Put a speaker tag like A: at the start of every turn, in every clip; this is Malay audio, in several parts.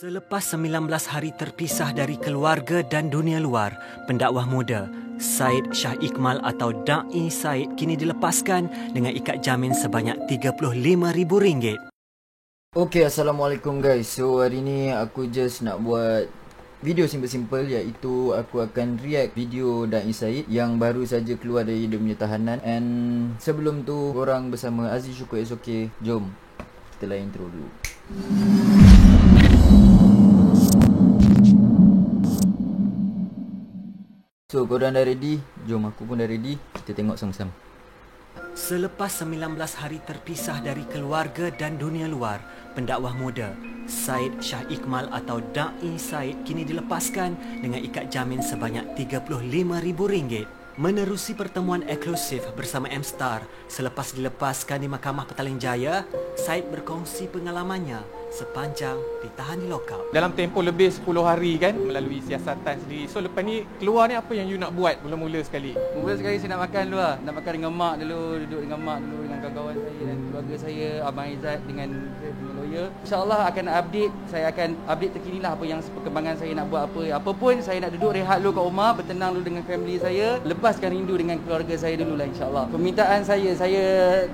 A: Selepas 19 hari terpisah dari keluarga dan dunia luar, pendakwah muda Syed Shah Iqmal atau Da'i Syed kini dilepaskan dengan ikat jamin sebanyak RM35,000.
B: Okay, Assalamualaikum guys. So hari ni aku just nak buat video simple-simple, iaitu aku akan react video Da'i Syed yang baru saja keluar dari dia punya tahanan. And sebelum tu, korang bersama Aziz Syukur SOK. Jom kita layan intro dulu. So korang dah ready? Jom, aku pun dah ready. Kita tengok sama-sama.
A: Selepas 19 hari terpisah dari keluarga dan dunia luar, pendakwah muda Syed Shah Iqmal atau Da'i Syed kini dilepaskan dengan ikat jamin sebanyak RM35,000. Menerusi pertemuan eksklusif bersama M-Star selepas dilepaskan di Mahkamah Petaling Jaya, Syed berkongsi pengalamannya sepanjang ditahan di lokap.
C: Dalam tempoh lebih 10 hari kan, melalui siasatan sendiri. So lepas ni keluar ni, apa yang you nak buat mula-mula sekali?
D: Mula sekali saya nak makan dulu lah. Nak makan dengan mak dulu, duduk dengan mak dulu, dengan kawan-kawan saya dan keluarga saya, Abang Izzat dengan lawyer. InsyaAllah akan update, saya akan update terkini lah apa yang perkembangan saya nak buat apa pun. Saya nak duduk rehat dulu kat rumah, bertenang dulu dengan family saya, lepaskan rindu dengan keluarga saya dulu lah insyaAllah. Permintaan saya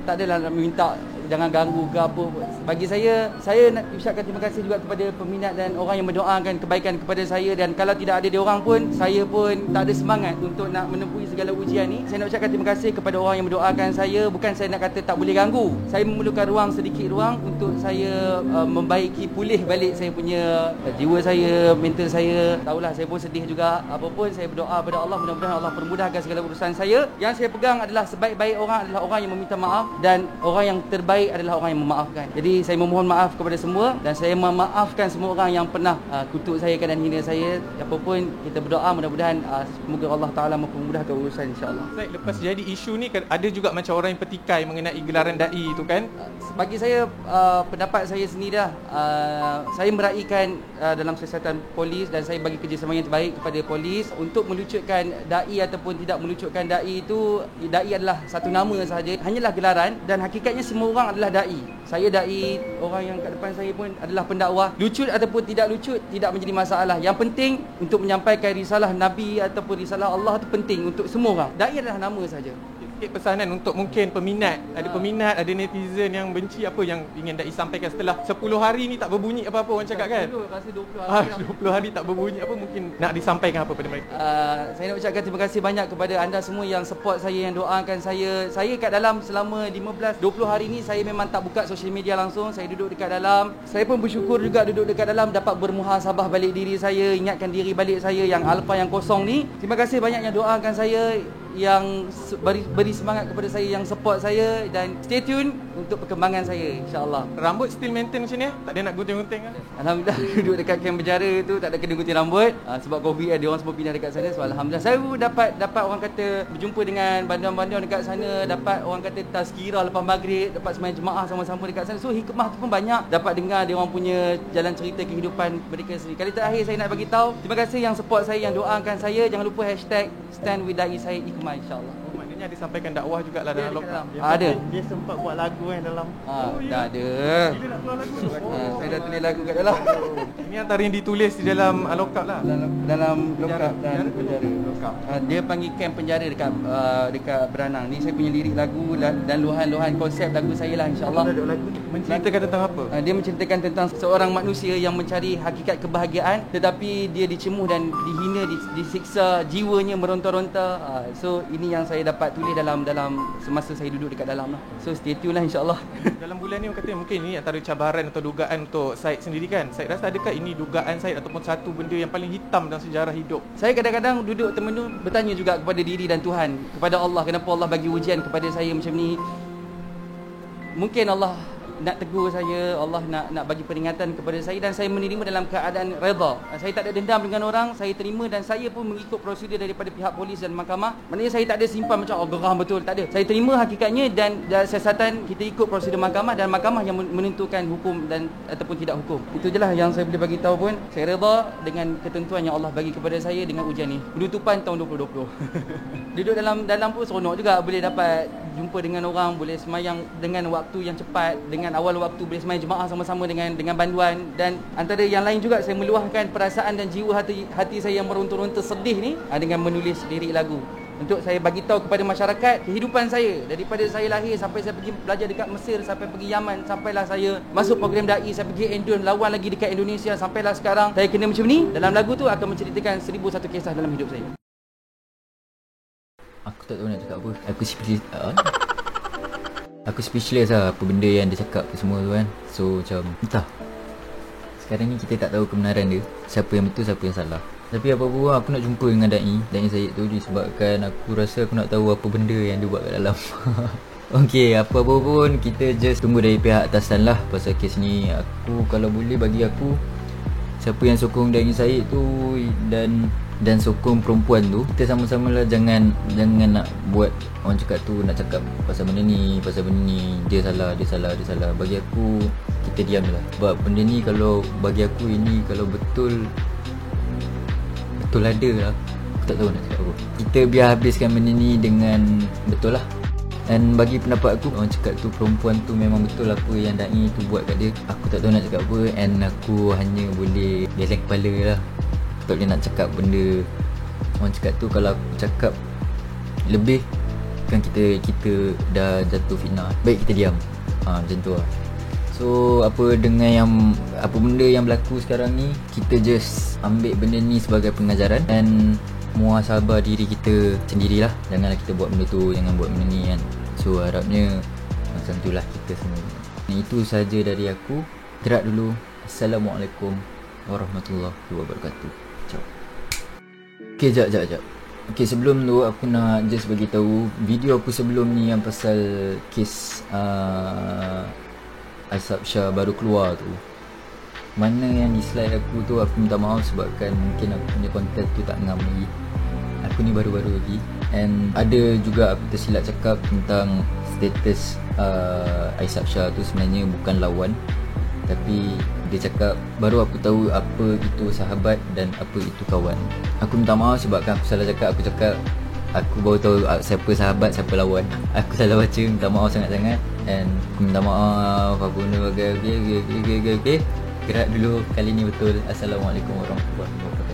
D: tak adalah nak minta jangan ganggu ke apa. Bagi saya nak ucapkan terima kasih juga kepada peminat dan orang yang mendoakan kebaikan kepada saya. Dan kalau tidak ada diorang pun, saya pun tak ada semangat untuk nak menempuhi segala ujian ni. Saya nak ucapkan terima kasih kepada orang yang mendoakan saya. Bukan saya nak kata tak boleh ganggu. Saya memerlukan sedikit ruang untuk saya membaiki, pulih balik saya punya jiwa saya, mental saya. Tahulah saya pun sedih juga. Apa pun saya berdoa kepada Allah, mudah-mudahan Allah permudahkan segala urusan saya. Yang saya pegang adalah sebaik-baik orang adalah orang yang meminta maaf, dan orang yang terbaik adalah orang yang memaafkan. Jadi saya memohon maaf kepada semua, dan saya memaafkan semua orang yang pernah kutuk saya dan hina saya. Apapun kita berdoa, mudah-mudahan semoga Allah Ta'ala mempermudahkan urusan insyaAllah.
C: Lepas jadi isu ni, ada juga macam orang yang petikai mengenai gelaran da'i tu kan?
D: Bagi saya, pendapat saya sendiri dah, saya meraihkan dalam siasatan polis, dan saya bagi kerjasama yang terbaik kepada polis untuk melucutkan da'i ataupun tidak melucutkan da'i itu. Da'i adalah satu nama sahaja, hanyalah gelaran, dan hakikatnya semua orang adalah da'i. Saya da'i, orang yang kat depan saya pun adalah pendakwah. Lucut ataupun tidak lucut tidak menjadi masalah. Yang penting untuk menyampaikan risalah Nabi ataupun risalah Allah itu penting untuk semua orang. Da'i adalah nama saja.
C: Sikit pesanan untuk mungkin peminat. Ada peminat, ada netizen yang benci. Apa yang ingin Da'i sampaikan setelah 10 hari ni tak berbunyi apa-apa, orang cakap kan?
D: Rasa 20 hari.
C: 20 hari tak berbunyi apa, mungkin nak disampaikan apa pada mereka?
D: Saya nak ucapkan terima kasih banyak kepada anda semua yang support saya, yang doakan saya. Saya kat dalam selama 15-20 hari ni saya memang tak buka social media langsung. Saya duduk dekat dalam. Saya pun bersyukur juga duduk dekat dalam, dapat bermuhasabah balik diri saya, ingatkan diri balik saya yang alfa, yang kosong ni. Terima kasih banyak yang doakan saya, yang beri semangat kepada saya, yang support saya, dan stay tune untuk perkembangan saya insyaAllah.
C: Rambut still maintain macam ni? Tak ada nak gunting-gunting kan?
D: Alhamdulillah duduk dekat kem penjara tu tak ada kena gunting rambut. Sebab COVID dia orang semua pindah dekat sana. So alhamdulillah saya dapat orang kata berjumpa dengan banduan-banduan dekat sana, dapat orang kata tazkirah lepas maghrib, dapat sembahyang jemaah sama-sama dekat sana. So hikmah tu pun banyak, dapat dengar dia orang punya jalan cerita kehidupan mereka sendiri. Kali terakhir saya nak bagi tahu, terima kasih yang support saya, yang doakan saya. Jangan lupa hashtag Stand With Da'i Syed Iqmal insyaAllah.
C: Maknanya disampaikan dakwah jugalah dalam lokal.
D: Ada.
E: Dia sempat buat lagu kan dalam.
D: Dah ada.
C: Bila nak keluar lagu tu?
D: Saya dah tulis lagu kat dalam.
C: Ini antara yang ditulis di dalam lokap lah.
D: Dalam lokap dan penjara.
C: Lokap.
D: Dia panggil kem penjara dekat Beranang. Ni saya punya lirik lagu dan luahan-luahan konsep lagu saya lah insyaAllah.
C: Menceritakan tentang apa?
D: Dia menceritakan tentang seorang manusia yang mencari hakikat kebahagiaan, tetapi dia dicemuh dan dihina, disiksa, jiwanya meronta-ronta. So ini yang saya dapat tulis dalam semasa saya duduk dekat dalam lah. So stay tune lah insyaAllah.
C: Dalam bulan ni orang kata mungkin ini antara cabaran atau dugaan untuk Syed sendiri kan. Syed rasa adakah ini dugaan Syed ataupun satu benda yang paling hitam dalam sejarah hidup?
D: Saya kadang-kadang duduk termenung bertanya juga kepada diri dan Tuhan, kepada Allah, kenapa Allah bagi ujian kepada saya macam ni. Mungkin Allah nak tegur saya, Allah nak bagi peringatan kepada saya, dan saya menerima dalam keadaan redha. Saya tak ada dendam dengan orang, saya terima, dan saya pun mengikut prosedur daripada pihak polis dan mahkamah. Maknanya saya tak ada simpan macam geram betul, tak ada. Saya terima hakikatnya, dan siasatan kita ikut prosedur mahkamah, dan mahkamah yang menentukan hukum dan ataupun tidak hukum. Itu je lah yang saya boleh bagi tahu pun. Saya redha dengan ketentuan yang Allah bagi kepada saya dengan ujian ni. Penutupan tahun 2020. Duduk dalam pun seronok juga, boleh dapat jumpa dengan orang, boleh semayang dengan waktu yang cepat, dengan kenangan awal waktu boleh semain jemaah sama-sama dengan banduan. Dan antara yang lain juga saya meluahkan perasaan dan jiwa hati saya yang meronta-ronta sedih ni dengan menulis lirik lagu. Untuk saya bagi tahu kepada masyarakat kehidupan saya daripada saya lahir sampai saya pergi belajar dekat Mesir, sampai pergi Yaman, sampailah saya masuk program dai, saya pergi Indon, lawan lagi dekat Indonesia, sampailah sekarang saya kena macam ni. Dalam lagu tu akan menceritakan 1001 kisah dalam hidup saya.
B: Aku tak tahu nak cakap apa. Aku speechless lah apa benda yang dia cakap semua tu kan. So macam entah, sekarang ni kita tak tahu kebenaran dia, siapa yang betul siapa yang salah. Tapi apa pun aku nak jumpa dengan Da'i Said tu disebabkan aku rasa aku nak tahu apa benda yang dia buat kat dalam. Okey, apa-apa pun kita just tunggu dari pihak atasan lah pasal kes ni. Aku kalau boleh, bagi aku, siapa yang sokong Da'i Said tu dan sokong perempuan tu, kita sama-sama lah jangan nak buat orang cakap tu, nak cakap pasal benda ni, dia salah. Bagi aku, kita diam je lah. Sebab benda ni kalau bagi aku ini kalau betul ada lah, aku tak tahu nak cakap apa. Kita biar habiskan benda ni dengan betul lah. Dan bagi pendapat aku, orang cakap tu perempuan tu memang betul apa yang Da'i tu buat kat dia. Aku tak tahu nak cakap apa, and aku hanya boleh geleng kepala lah. Aku tak boleh nak cakap benda orang cakap tu. Kalau aku cakap lebih kan kita dah jatuh fitnah. Baik kita diam. Macam tu lah. So apa benda yang berlaku sekarang ni, kita just ambil benda ni sebagai pengajaran dan muhasabah diri kita sendirilah. Janganlah kita buat benda tu, jangan buat benda ni kan. So harapnya macam itulah kita semua. Itu saja dari aku. Gerak dulu. Assalamualaikum warahmatullahi wabarakatuh. Ciao. Okay, jap. Okay, sebelum tu aku nak just bagi tahu video aku sebelum ni yang pasal kes Aisab Shah baru keluar tu. Mana yang dislike aku tu, aku minta maaf sebabkan mungkin aku punya konten tu tak ngam lagi. Aku ni baru-baru lagi. And ada juga aku tersilap cakap tentang status Aisab Shah tu sebenarnya bukan lawan, tapi dia cakap baru aku tahu apa itu sahabat dan apa itu kawan. Aku minta maaf sebabkan aku salah cakap. Aku baru tahu siapa sahabat, siapa lawan. Aku salah baca, minta maaf sangat-sangat. And aku minta maaf apa benda. Okay. Gerak dulu, kali ni betul. Assalamualaikum warahmatullahi wabarakatuh.